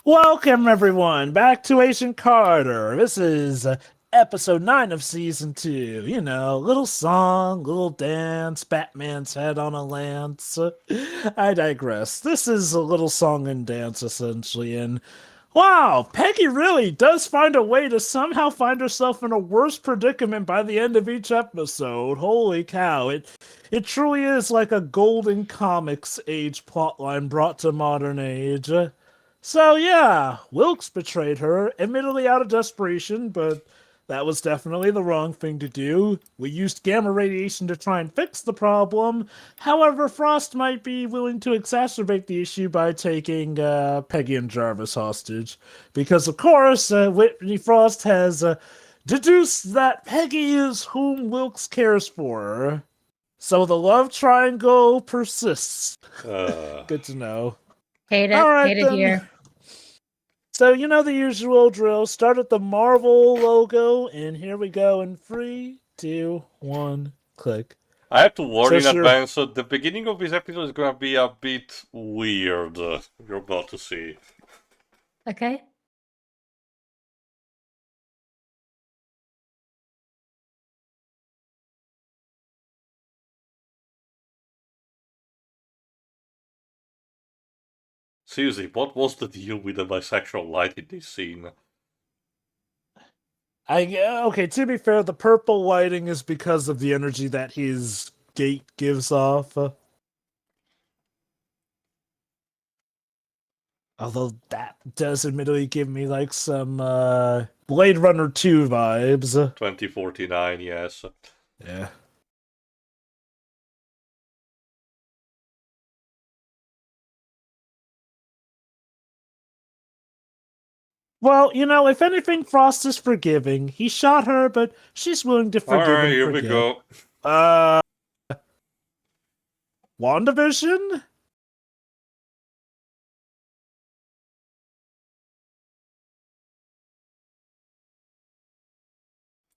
Welcome, everyone, back to Agent Carter. This is episode 9 of season 2. You know, little song, little dance, Batman's head on a lance. I digress. This is a little song and dance, essentially, and wow, Peggy really does find a way to somehow find herself in a worse predicament by the end of each episode. Holy cow, it truly is like a golden comics age plotline brought to modern age. So yeah, Wilkes betrayed her, admittedly out of desperation, but that was definitely the wrong thing to do. We used gamma radiation to try and fix the problem. However, Frost might be willing to exacerbate the issue by taking Peggy and Jarvis hostage. Because, of course, Whitney Frost has deduced that Peggy is whom Wilkes cares for. So the love triangle persists. Good to know. Hate it then. here. So, you know the usual drill. Start at the Marvel logo, and here we go in 3, 2, 1, click. I have to warn So in advance, the beginning of this episode is gonna be a bit weird. You're about to see. Okay. Seriously, what was the deal with the bisexual light in this scene? Okay, to be fair, the purple lighting is because of the energy that his gate gives off. Although that does admittedly give me like some Blade Runner 2 vibes. 2049, yes. Yeah. Well, you know, if anything, Frost is forgiving. He shot her, but she's willing to forgive Alright, and here forget. we go. WandaVision?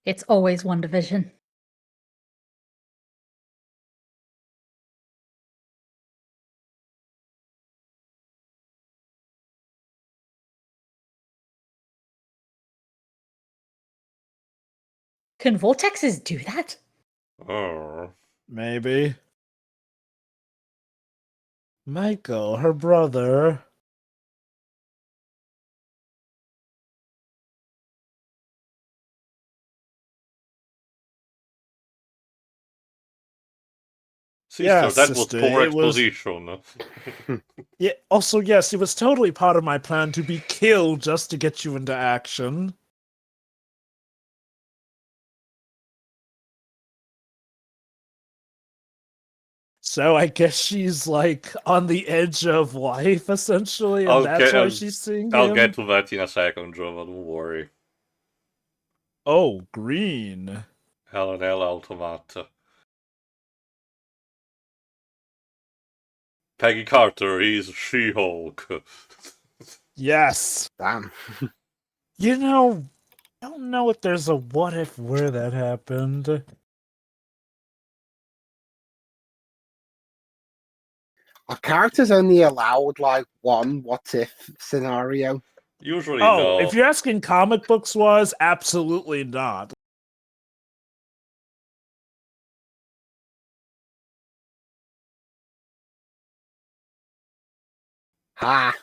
It's always WandaVision. Can vortexes do that? Oh. Maybe. Michael, her brother. Sister, Yeah, that sister, was poor it was- exposition. Yeah, also, yes, it was totally part of my plan to be killed just to get you into action. So I guess she's like on the edge of life, essentially, and that's why she's seeing I'll him. get to that in a second, Jova, don't worry. Oh, green. L&L Automata. Peggy Carter is She-Hulk. Yes. Damn. You know, I don't know if there's a what if where that happened. Our characters only allowed like one what if scenario. Usually Oh, no. if you're asking comic books was, absolutely not. Ha!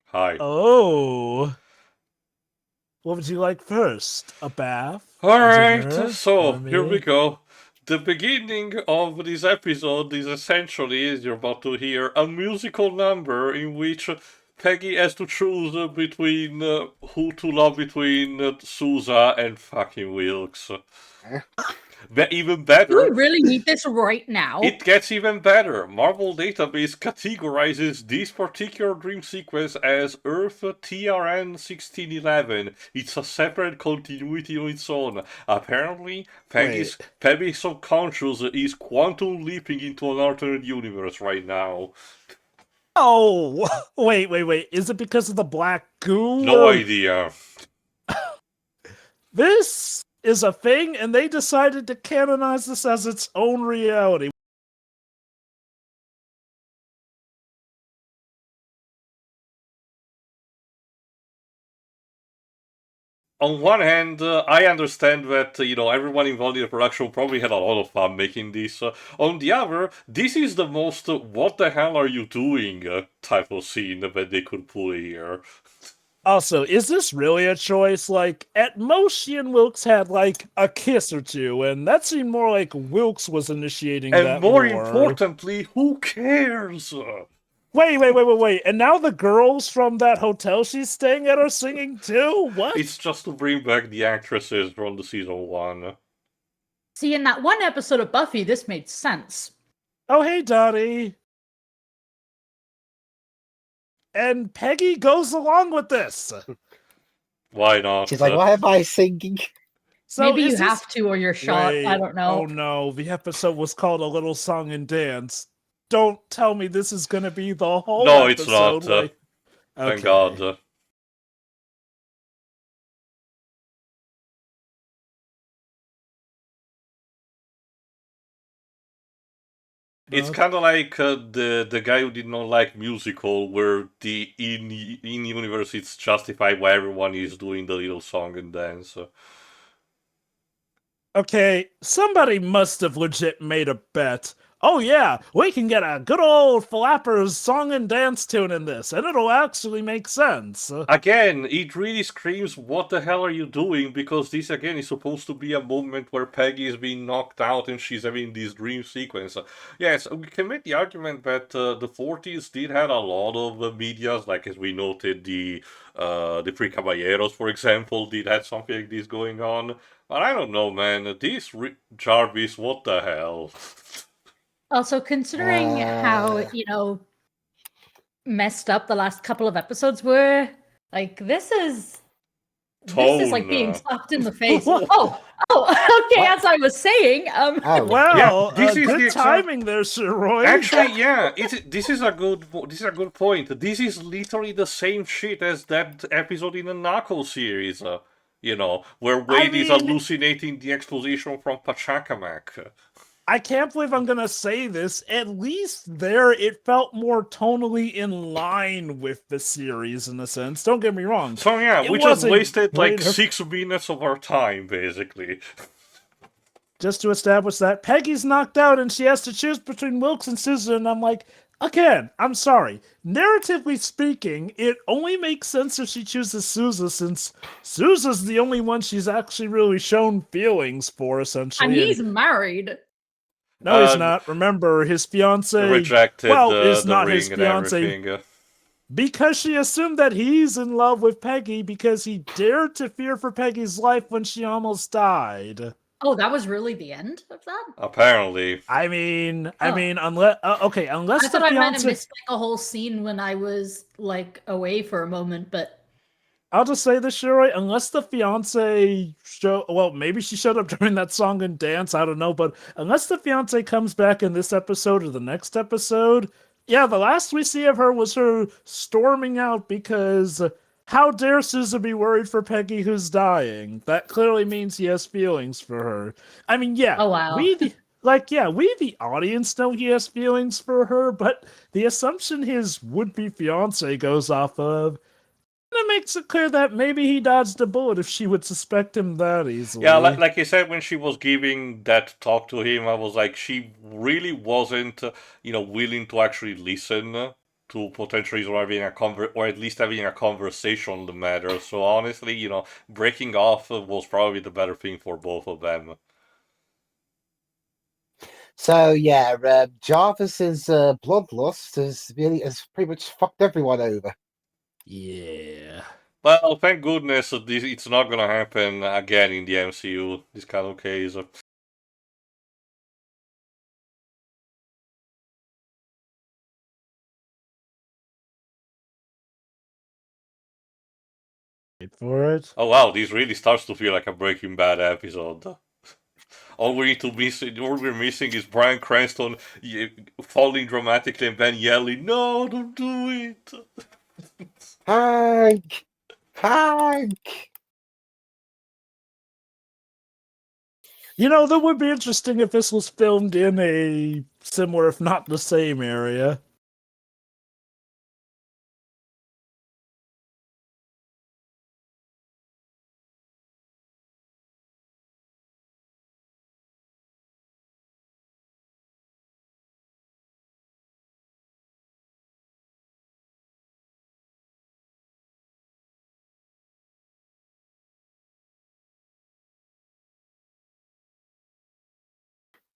Hi. Oh. What would you like first? A bath? Alright, Dinner? so Or here we me? go. The beginning of this episode is essentially, as you're about to hear, a musical number in which Peggy has to choose between who to love between Sousa and fucking Wilkes. Even better. Do we really need this right now? It gets even better. Marvel Database categorizes this particular dream sequence as Earth TRN 1611. It's a separate continuity on its own. Apparently, Peggy's subconscious is quantum leaping into an alternate universe right now. Oh, wait. Is it because of the black goo? No idea. This is a thing, and they decided to canonize this as its own reality. on one hand, I understand that, everyone involved in the production probably had a lot of fun making this. On the other, this is the most what the hell are you doing type of scene that they could pull here. Also, is this really a choice? Like, at most, she and Wilkes had, like, a kiss or two, and that seemed more like Wilkes was initiating And that more importantly, who cares? Wait. And now the girls from that hotel she's staying at are singing too? What? It's just to bring back the actresses from the season 1. See, in that one episode of Buffy, this made sense. Oh, hey, Dottie. And Peggy goes along with this. Why not? She's like, why am I singing? So Maybe is you this- have to or you're shot. I Wait, don't know. Oh no, the episode was called A Little Song and Dance. Don't tell me this is gonna be the whole No, it's episode. not. Like... Thank God. It's kind of like the guy who did not like musical, where the in universe it's justified why everyone is doing the little song and dance. Okay, somebody must have legit made a bet. Oh yeah, we can get a good old Flappers song and dance tune in this, and it'll actually make sense. Again, it really screams, what the hell are you doing? Because this, again, is supposed to be a moment where Peggy is being knocked out and she's having this dream sequence. Yes, we can make the argument that the 40s did have a lot of medias, like as we noted, the Three Caballeros, for example, did have something like this going on. But I don't know, man. This Jarvis, what the hell? Also, considering how, messed up the last couple of episodes were, like, this is like being Tone. slapped in the face. Okay, as I was saying, Well, this is good the exact- timing there, Sir Roy. Actually, yeah, this is a good point. This is literally the same shit as that episode in the Knuckles series, where Wade is hallucinating the exposition from Pachacamac. I can't believe I'm gonna say this. At least there, it felt more tonally in line with the series in a sense. Don't get me wrong. So yeah, It we just wasn't wasted like great. 6 minutes of our time, basically. Just to establish that Peggy's knocked out and she has to choose between Wilkes and Sousa, and I'm like, again, I'm sorry. Narratively speaking, it only makes sense if she chooses Sousa, since Sousa's the only one she's actually really shown feelings for, essentially. and he's married. No, he's not. Remember, his fiance Rejected is the not ring his and fiance everything. because she assumed that he's in love with Peggy because he dared to fear for Peggy's life when she almost died. Oh, that was really the end of that? Apparently. I mean, unless unless I thought the I might have fiance. missed like a whole scene when I was like away for a moment, but I'll just say this, Shiroi, unless the fiance maybe she showed up during that song and dance, I don't know, but unless the fiance comes back in this episode or the next episode, yeah, the last we see of her was her storming out because how dare Sousa be worried for Peggy who's dying? That clearly means he has feelings for her. I mean, yeah, oh wow. we the audience know he has feelings for her, but the assumption his would-be fiance goes off of, it makes it clear that maybe he dodged a bullet if she would suspect him that easily. Yeah, like you said, when she was giving that talk to him, I was like, she really wasn't, willing to actually listen to potentially having or at least having a conversation on the matter. So honestly, breaking off was probably the better thing for both of them. So yeah, Jarvis's bloodlust has pretty much fucked everyone over. Yeah. Well, thank goodness it's not gonna happen again in the MCU, this kind of case. Wait for it. Oh wow, this really starts to feel like a Breaking Bad episode. All we're missing is Bryan Cranston falling dramatically and then yelling, "No, don't do it!" Hank! That would be interesting if this was filmed in a similar, if not the same area.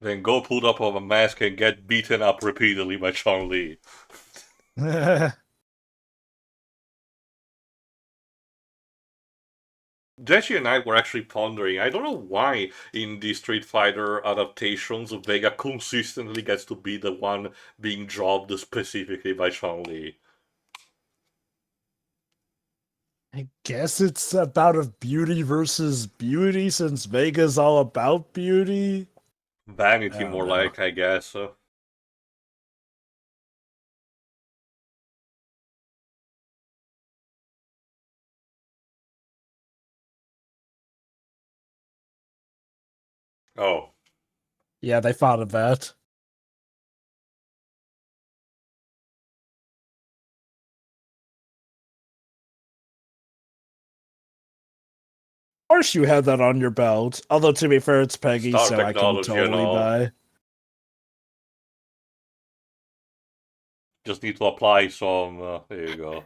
Then go put up a mask and get beaten up repeatedly by Chun-Li. Jesse and I were actually pondering, I don't know why in the Street Fighter adaptations, Vega consistently gets to be the one being dropped specifically by Chun-Li. I guess it's about of beauty versus beauty, since Vega's all about beauty. Vanity, don't more know. like, I guess. Oh. Yeah, they thought of that. Of course you had that on your belt. Although, to be fair, it's Peggy, Star so I can technology and totally all. buy. Just need to apply some, there you go.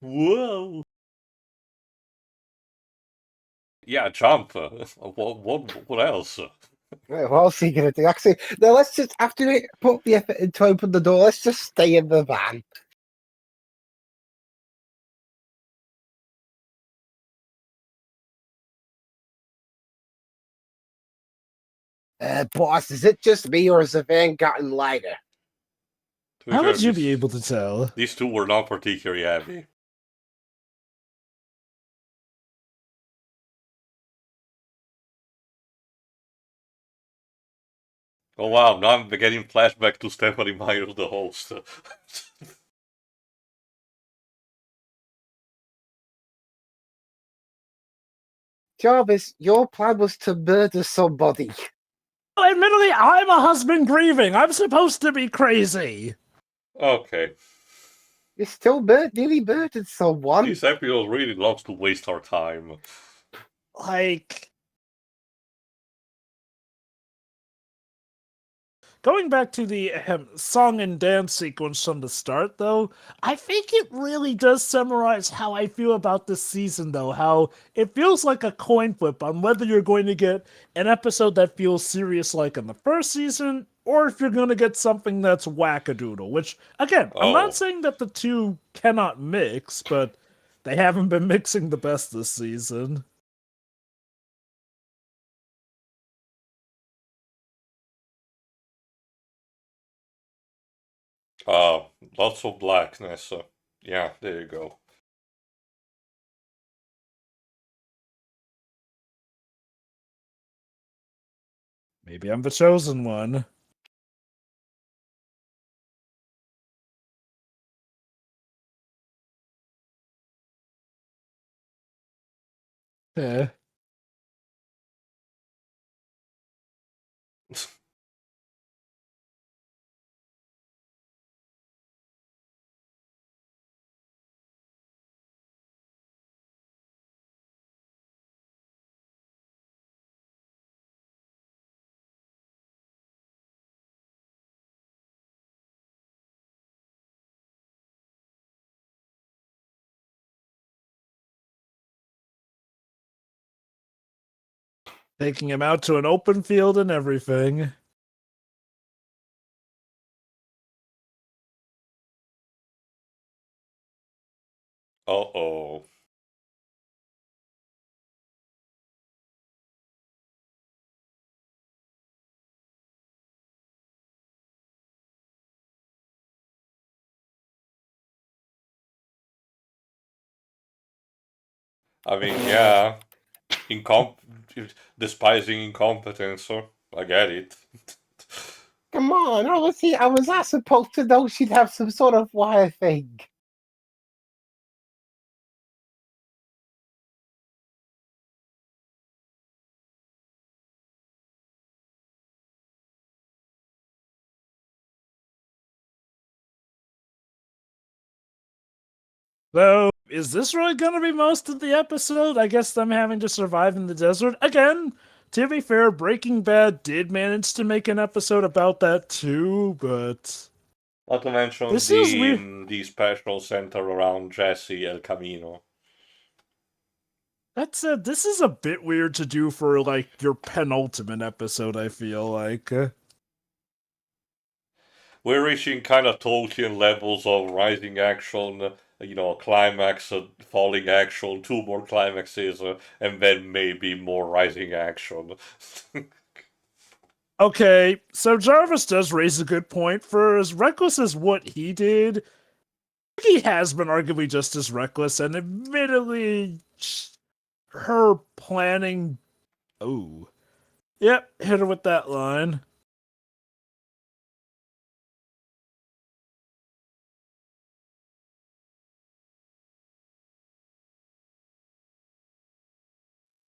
Whoa! Yeah, jump. What else? What else are you going to do? Actually, no, let's just, after we put the effort in to open the door, let's just stay in the van. Boss, is it just me or has the van gotten lighter? How would you be able to tell? These two were not particularly heavy. Oh wow, now I'm getting flashback to Stephanie Meyer, the host. Jarvis, your plan was to murder somebody. Well, admittedly, I'm a husband grieving. I'm supposed to be crazy. Okay. You still nearly murdered someone. This episode really loves to waste our time. Like, going back to the song and dance sequence from the start, though, I think it really does summarize how I feel about this season, though. How it feels like a coin flip on whether you're going to get an episode that feels serious like in the first season, or if you're going to get something that's wackadoodle. Which, again, I'm Oh. not saying that the two cannot mix, but they haven't been mixing the best this season. Lots of blackness. Yeah, there you go. Maybe I'm the chosen one. Yeah. Taking him out to an open field and everything. Uh-oh. I mean, yeah. Despising incompetence, I get it. Come on, obviously, I was not supposed to know she'd have some sort of wire thing. So, is this really gonna be most of the episode? I guess them having to survive in the desert. Again, to be fair, Breaking Bad did manage to make an episode about that too, but Not to mention this is weird. the special center around Jesse El Camino. This is a bit weird to do for like your penultimate episode, I feel like. We're reaching kind of Tolkien levels of rising action, climax, falling action, two more climaxes, and then maybe more rising action. Okay, so Jarvis does raise a good point. For as reckless as what he did, he has been arguably just as reckless, and admittedly, her planning. Oh. Yep, hit her with that line.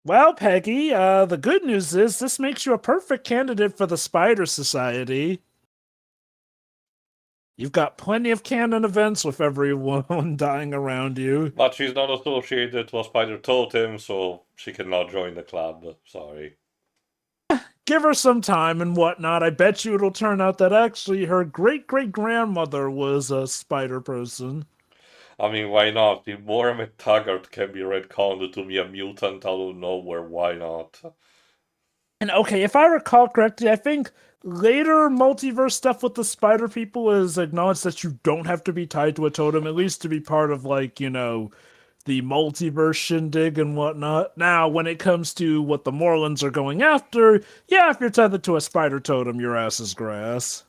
Well, Peggy, the good news is this makes you a perfect candidate for the Spider Society. You've got plenty of canon events with everyone dying around you. But she's not associated to a spider totem, so she cannot join the club. Sorry. Give her some time and whatnot. I bet you it'll turn out that actually her great-great-grandmother was a spider person. I mean, why not? If Mohammed Taggart can be retconned to be a mutant out of nowhere, why not? And okay, if I recall correctly, I think later multiverse stuff with the spider people is acknowledged that you don't have to be tied to a totem, at least to be part of, like, the multiverse shindig and whatnot. Now, when it comes to what the Morlands are going after, yeah, if you're tethered to a spider totem, your ass is grass.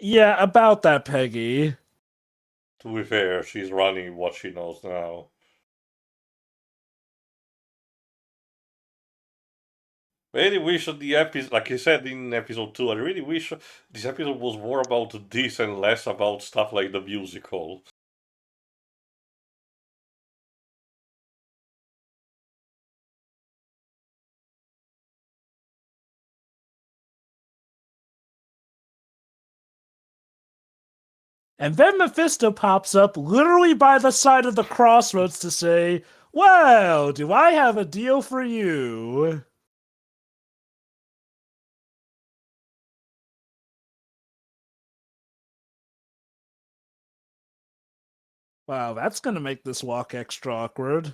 Yeah, about that, Peggy. To be fair, she's running what she knows now. Really wish that the episode, like I said in episode 2, I really wish this episode was more about this and less about stuff like the musical. And then Mephisto pops up literally by the side of the crossroads to say, "Well, do I have a deal for you?" Wow, that's gonna make this walk extra awkward.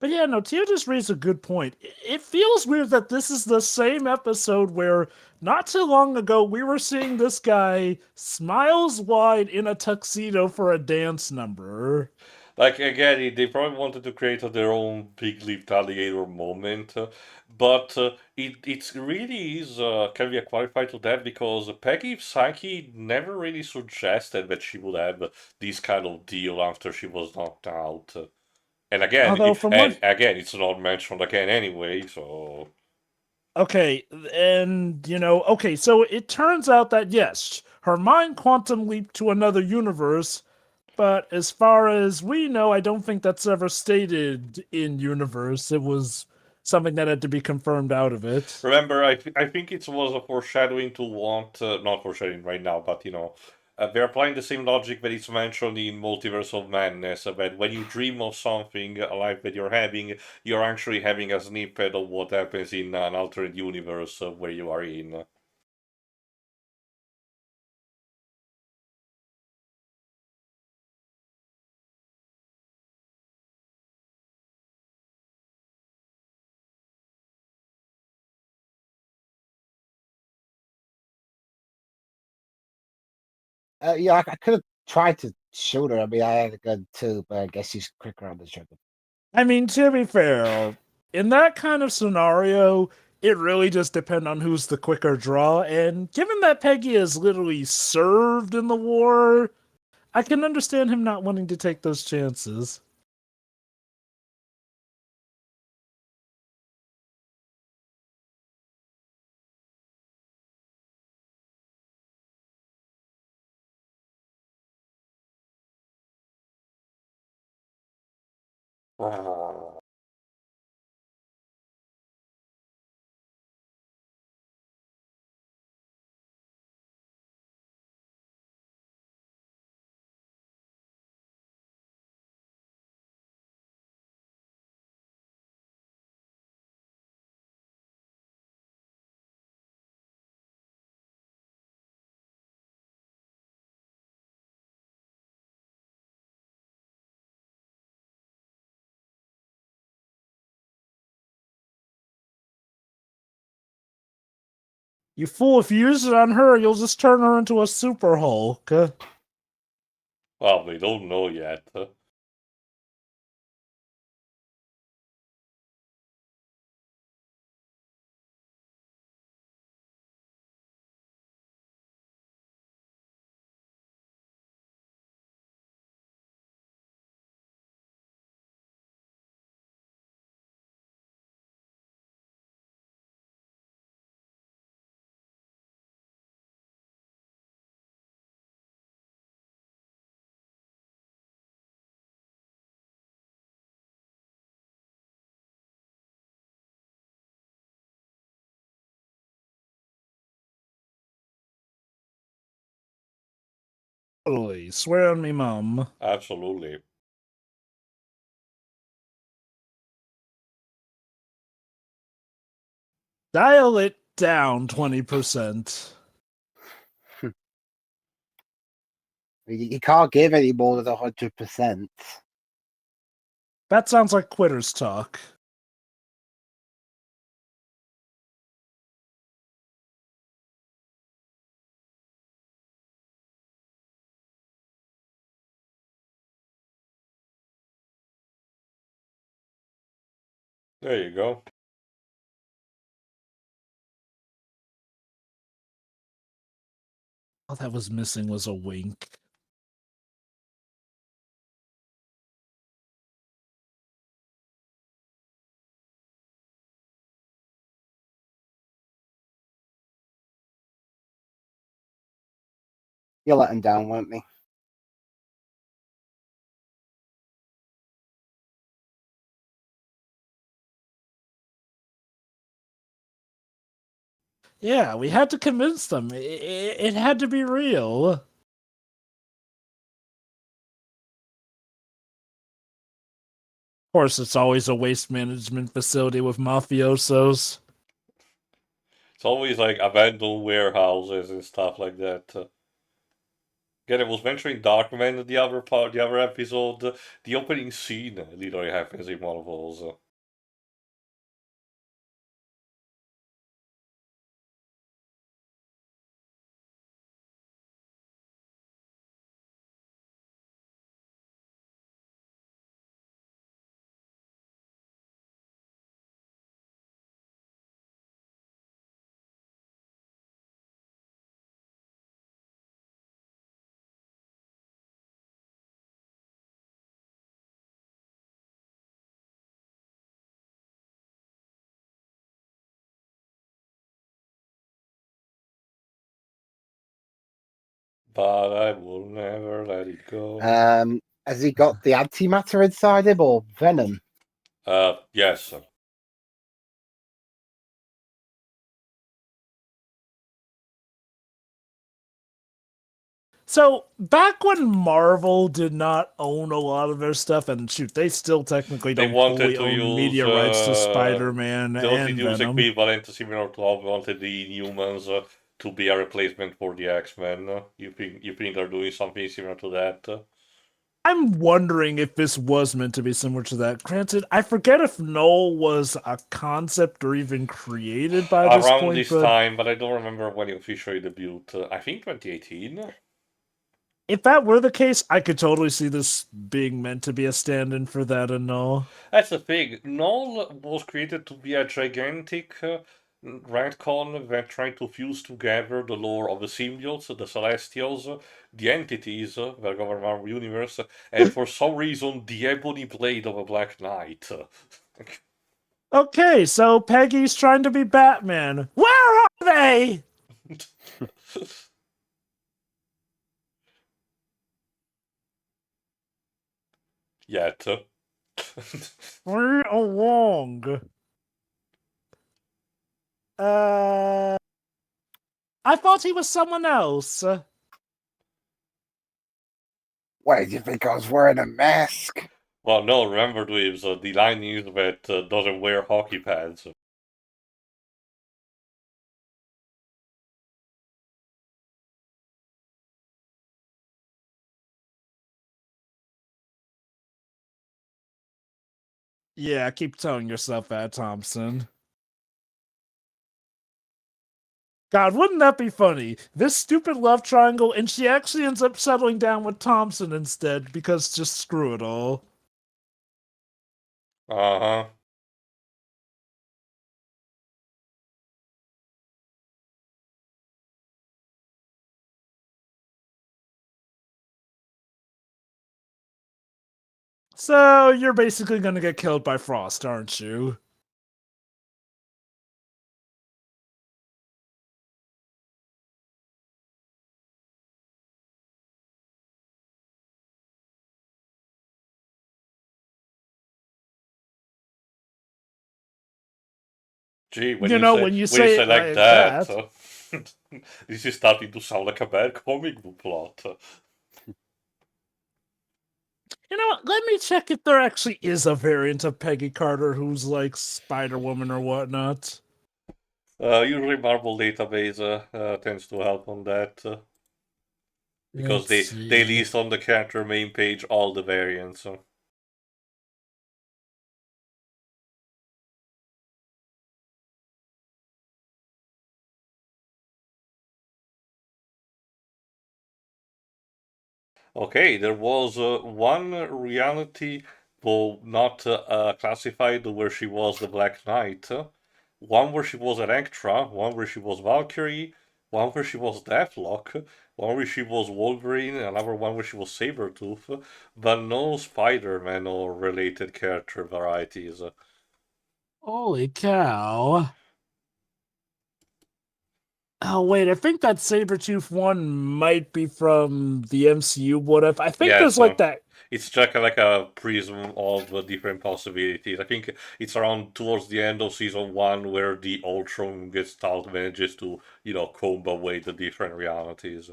But yeah, no, Tio just raised a good point. It feels weird that this is the same episode where not too long ago we were seeing this guy smiles wide in a tuxedo for a dance number. Like, again, they probably wanted to create their own big-lipped alligator moment, but it really is can be a qualified to that because Peggy Psyche never really suggested that she would have this kind of deal after she was knocked out. And again, Although from what it's not mentioned again anyway, so. Okay, and okay, so it turns out that yes, her mind quantum leaped to another universe, but as far as we know, I don't think that's ever stated in universe. It was something that had to be confirmed out of it. Remember, I think it was a foreshadowing to what, not foreshadowing right now, but they're applying the same logic that is mentioned in Multiverse of Madness, that when you dream of something, a life that you're having, you're actually having a snippet of what happens in an alternate universe where you are in. Yeah, I could have tried to shoot her. I mean, I had a gun too, but I guess she's quicker on the trigger. I mean, to be fair, in that kind of scenario, it really just depends on who's the quicker draw, and given that Peggy has literally served in the war, I can understand him not wanting to take those chances. You fool, if you use it on her, you'll just turn her into a Super Hulk. Well, we don't know yet. Totally. Swear on me, Mum. Absolutely. Dial it down 20%. You can't give any more than 100%. That sounds like quitters talk. There you go. All that was missing was a wink. You'll let him down, won't me? Yeah, we had to convince them. It had to be real. Of course, it's always a waste management facility with mafiosos. It's always like abandoned warehouses and stuff like that. Again, I was mentioning Darkman the other part, the other episode. The opening scene literally happens in one of those. But I will never let it go. Has he got the antimatter inside him or venom? Yes. So, back when Marvel did not own a lot of their stuff, and shoot, they still technically They don't wanted fully to own use media rights to Spider-Man they and use Venom. equivalent similar to how they wanted the Inhumans to be a replacement for the X-Men. You think they're doing something similar to that? I'm wondering if this was meant to be similar to that. Granted, I forget if Null was a concept or even created by this Around point, this but time, but I don't remember when it officially debuted. I think 2018. if that were the case, I could totally see this being meant to be a stand-in for that and Null. That's the thing. Null was created to be a gigantic retcon that tried to fuse together the lore of the symbiotes, the Celestials, the entities that govern our universe, and for some reason the ebony blade of a Black Knight. Okay, so Peggy's trying to be Batman. Where are they? Yet. Right along. I thought he was someone else. Why do you think I was wearing a mask? Well, no, remember, Dweebs, the line is that doesn't wear hockey pads. Yeah, keep telling yourself that, Thompson. God, wouldn't that be funny? This stupid love triangle, and she actually ends up settling down with Thompson instead because just screw it all. Uh-huh. So you're basically gonna get killed by Frost, aren't you? Gee, You know, when you say it like like that, that. this is starting to sound like a bad comic book plot. You know what? Let me check if there actually is a variant of Peggy Carter who's like Spider-Woman or whatnot. Usually Marvel Database tends to help on that. Because Let's they see. list on the character main page all the variants. Okay, there was one reality, though not classified, where she was the Black Knight. One where she was Electra, one where she was Valkyrie, one where she was Deathlock, one where she was Wolverine, another one where she was Sabretooth, but no Spider-Man or related character varieties. Holy cow. Oh wait, I think that Sabretooth one might be from the MCU. What if I think Yeah, there's like that. it's just like a prism of different possibilities. I think it's around towards the end of season 1 where the Ultron gets out manages to, comb away the different realities.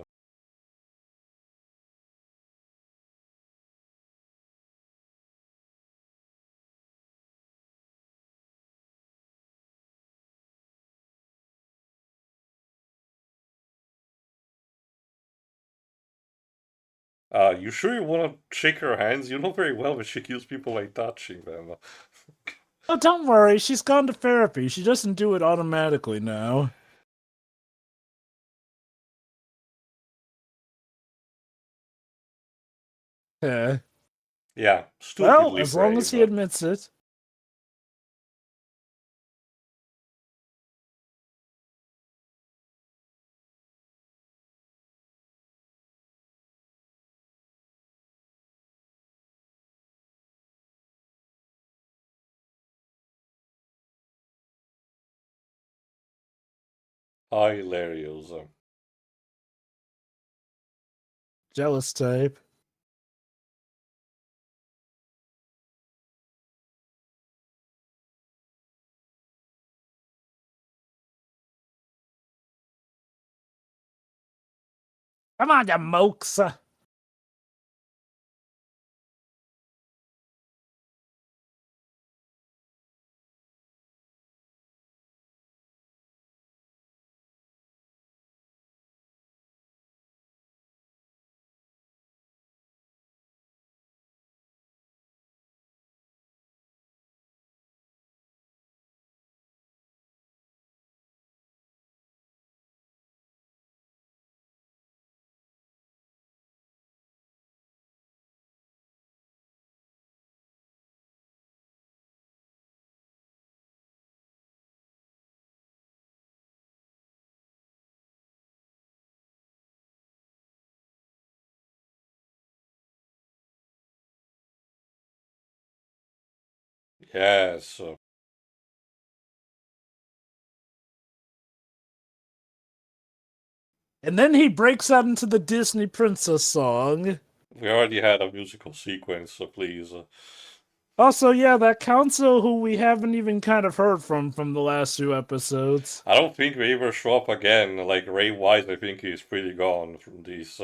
You sure you want to shake her hands? You know very well that she kills people by touching them. Oh, don't worry, she's gone to therapy. She doesn't do it automatically now. Yeah. Yeah, Well, stupidly as long as brave. he admits it. Hilarious. Jealous type. Come on, you mokes. Yes. And then he breaks out into the Disney princess song. We already had a musical sequence, so please. Also, yeah, that council who we haven't even kind of heard from the last 2 episodes. I don't think they ever show up again. Like Ray Wise, I think he's pretty gone from this.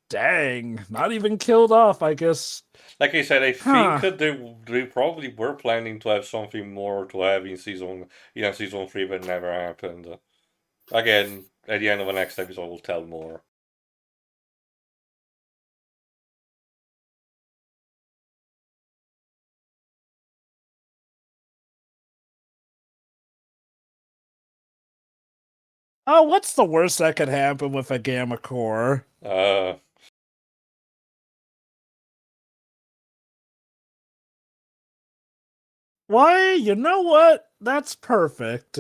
Dang, not even killed off, I guess. Like I said, I think Huh. they probably were planning to have something more to have in season 3, but never happened. Again, at the end of the next episode, we'll tell more. Oh, what's the worst that could happen with a gamma core? Why, you know what? That's perfect.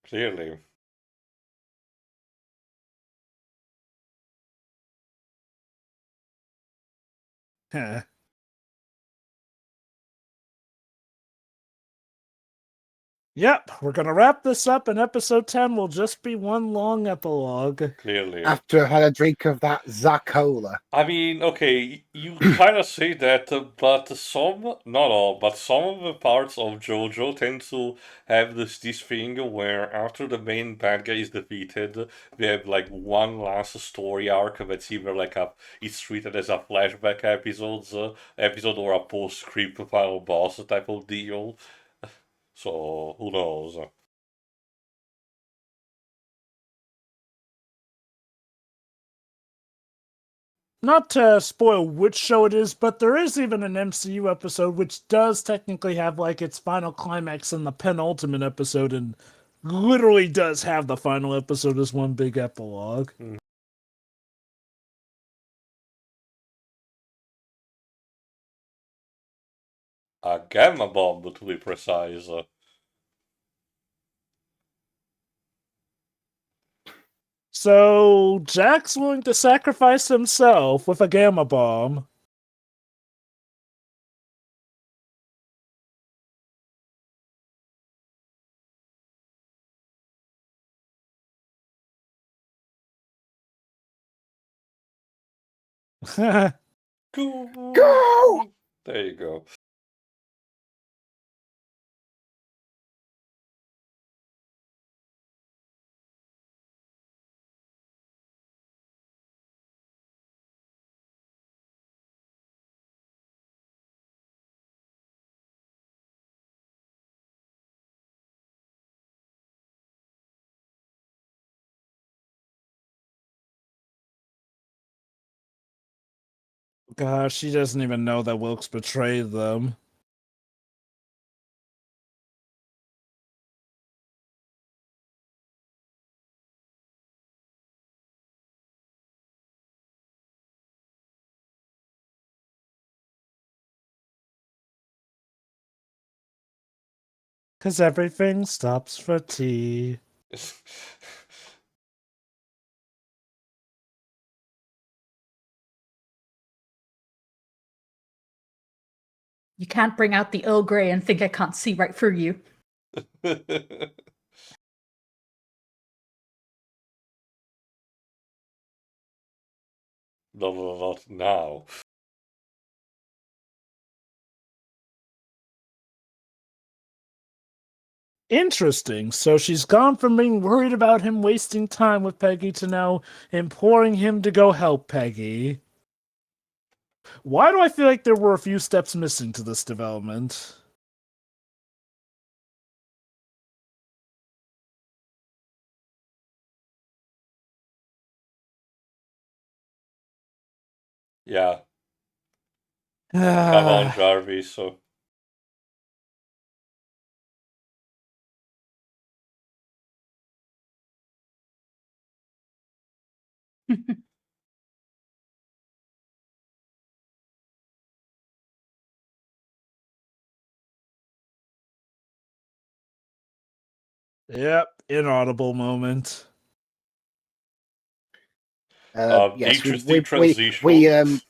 Clearly. Heh. Yep, we're gonna wrap this up, and episode 10 will just be one long epilogue. Clearly. After I had a drink of that Zacola. I mean, okay, you kind of say that, but some, not all, but some of the parts of JoJo tend to have this thing where after the main bad guy is defeated, they have like one last story arc that's either like it's treated as a flashback episode or a post-script final boss type of deal. So who knows? Not to spoil which show it is, but there is even an MCU episode which does technically have like its final climax in the penultimate episode, and literally does have the final episode as one big epilogue. A gamma bomb, to be precise. So Jack's willing to sacrifice himself with a gamma bomb. Go! There you go. Gosh, she doesn't even know that Wilkes betrayed them. Cause everything stops for tea. You can't bring out the Earl Grey and think I can't see right through you. Not now. Interesting. So she's gone from being worried about him wasting time with Peggy to now imploring him to go help Peggy. Why do I feel like there were a few steps missing to this development? Yeah. Come on, Jarvis. So. Yep, inaudible moment. Yes, Interesting transition.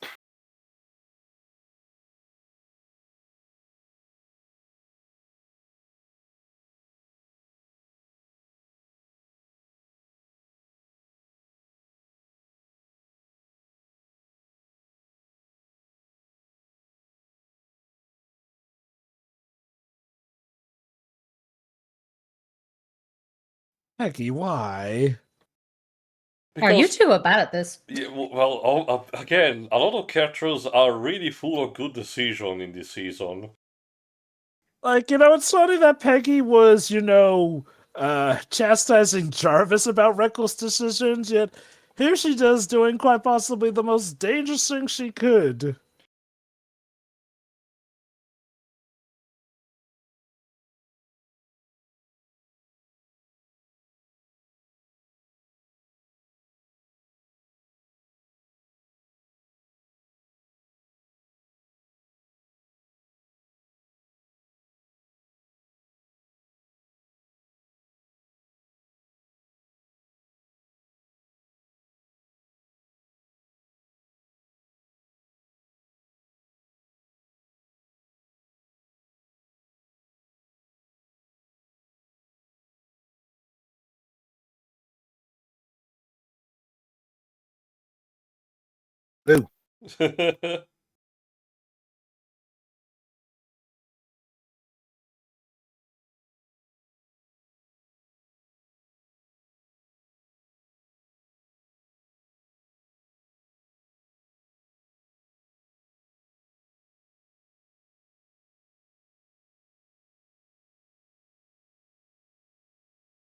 Peggy, why? Are you Because, two are bad at this? yeah, well, again, a lot of characters are really full of good decision in this season. Like, it's funny that Peggy was, chastising Jarvis about reckless decisions, yet here she does doing quite possibly the most dangerous thing she could. Boo.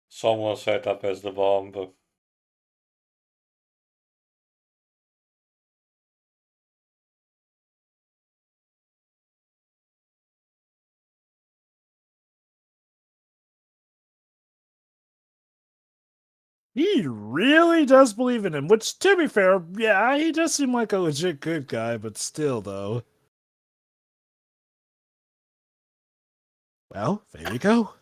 Someone set up as the bomb. He really does believe in him, which, to be fair, yeah, he does seem like a legit good guy, but still, though. Well, there you go.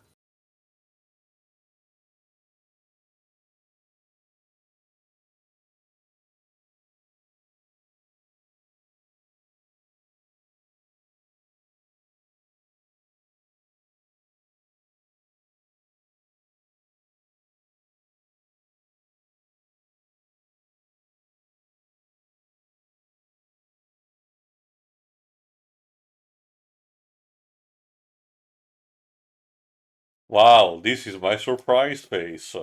Wow, this is my surprise face.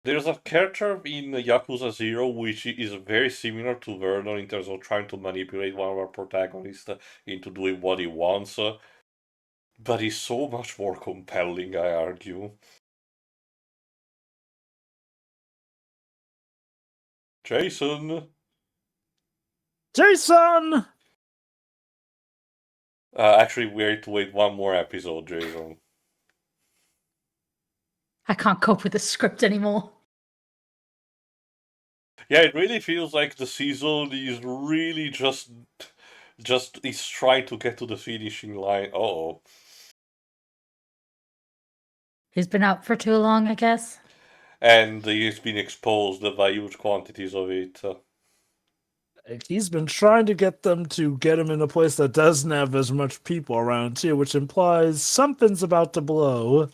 There's a character in Yakuza 0 which is very similar to Vernon in terms of trying to manipulate one of our protagonists into doing what he wants, but he's so much more compelling, I argue. Jason! Jason! Actually, we have to wait one more episode, Jason. I can't cope with the script anymore. Yeah, it really feels like the season is really just is trying to get to the finishing line. Oh. He's been out for too long, I guess. And he's been exposed by huge quantities of it. He's been trying to get them to get him in a place that doesn't have as much people around, too, which implies something's about to blow.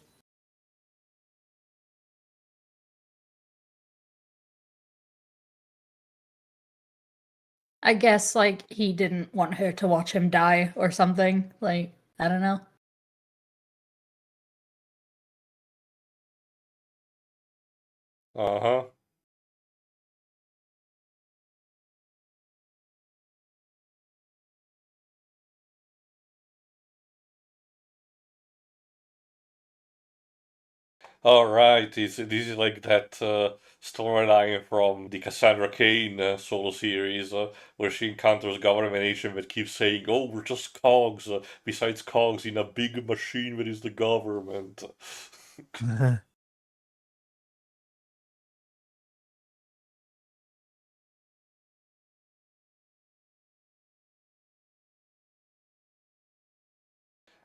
I guess, like, he didn't want her to watch him die or something. Like, I don't know. Uh-huh. Alright, this is like that storyline from the Cassandra Cain solo series, where she encounters government agent that keeps saying, "Oh, we're just cogs, besides cogs in a big machine that is the government."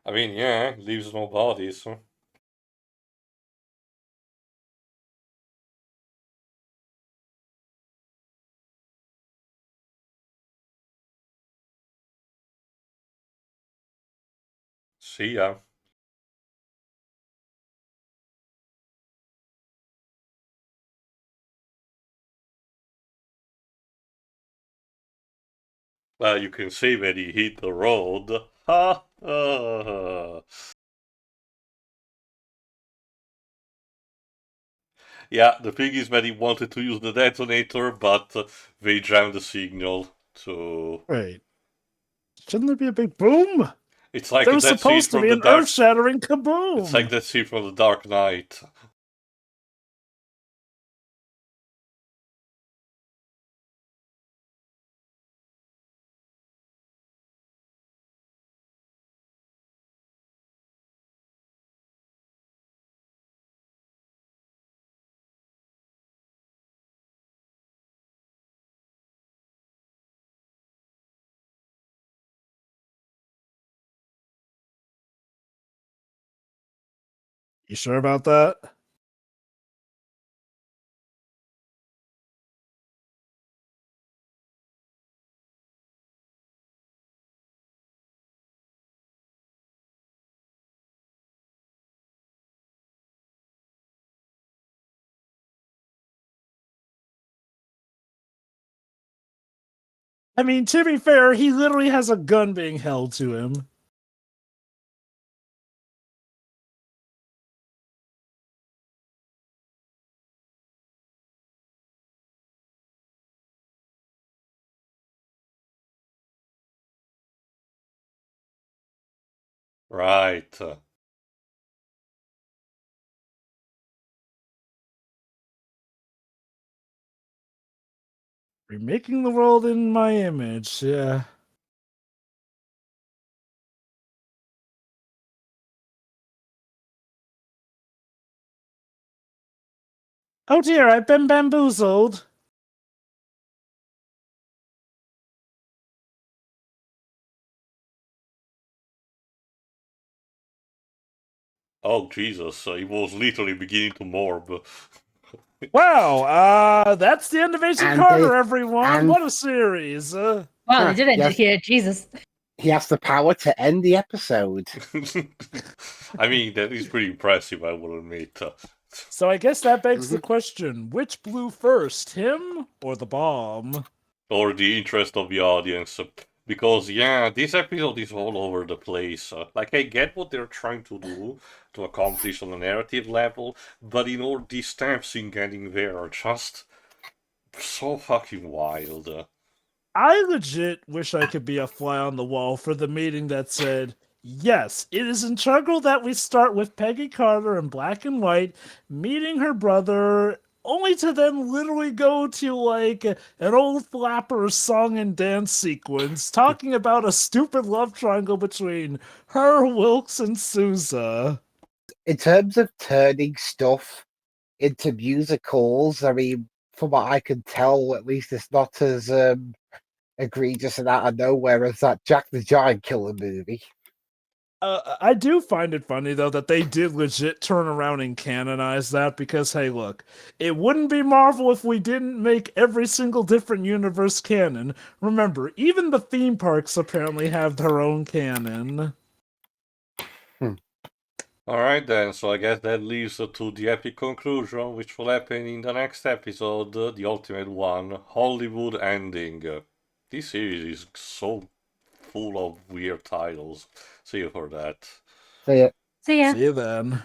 I mean, yeah, leaves no bodies. See ya. Well, you can say that he hit the road. Ha! Yeah, the thing is that he wanted to use the detonator, but they jammed the signal, so... Wait. Shouldn't there be a big boom? It's like There was that scene supposed to from be the an Dark... earth-shattering It's kaboom! like that scene from the Dark Knight. You sure about that? I mean, to be fair, he literally has a gun being held to him. Right. Remaking the world in my image, yeah. Oh dear, I've been bamboozled. Oh, Jesus, he was literally beginning to morb. Wow, that's the end of Agent And Carter, everyone. and- What a series. Wow, they did end it Yes. here. Jesus. He has the power to end the episode. I mean, that is pretty impressive, I will admit. So I guess that begs the question, which blew first, him or the bomb? Or the interest of the audience. Because, yeah, this episode is all over the place. Like, I get what they're trying to do to accomplish on a narrative level, but these steps in getting there are just so fucking wild. I legit wish I could be a fly on the wall for the meeting that said, yes, it is integral that we start with Peggy Carter in black and white, meeting her brother, only to then literally go to like an old flapper song and dance sequence talking about a stupid love triangle between her, Wilkes, and Sousa. In terms of turning stuff into musicals, I mean, from what I can tell, at least it's not as egregious and out of nowhere as that Jack the Giant Killer movie. I do find it funny, though, that they did legit turn around and canonize that because, hey, look, it wouldn't be Marvel if we didn't make every single different universe canon. Remember, even the theme parks apparently have their own canon. Alright then, so I guess that leads to the epic conclusion, which will happen in the next episode, the ultimate one, Hollywood Ending. This series is so full of weird titles. See you for that. So yeah. See ya. See you then.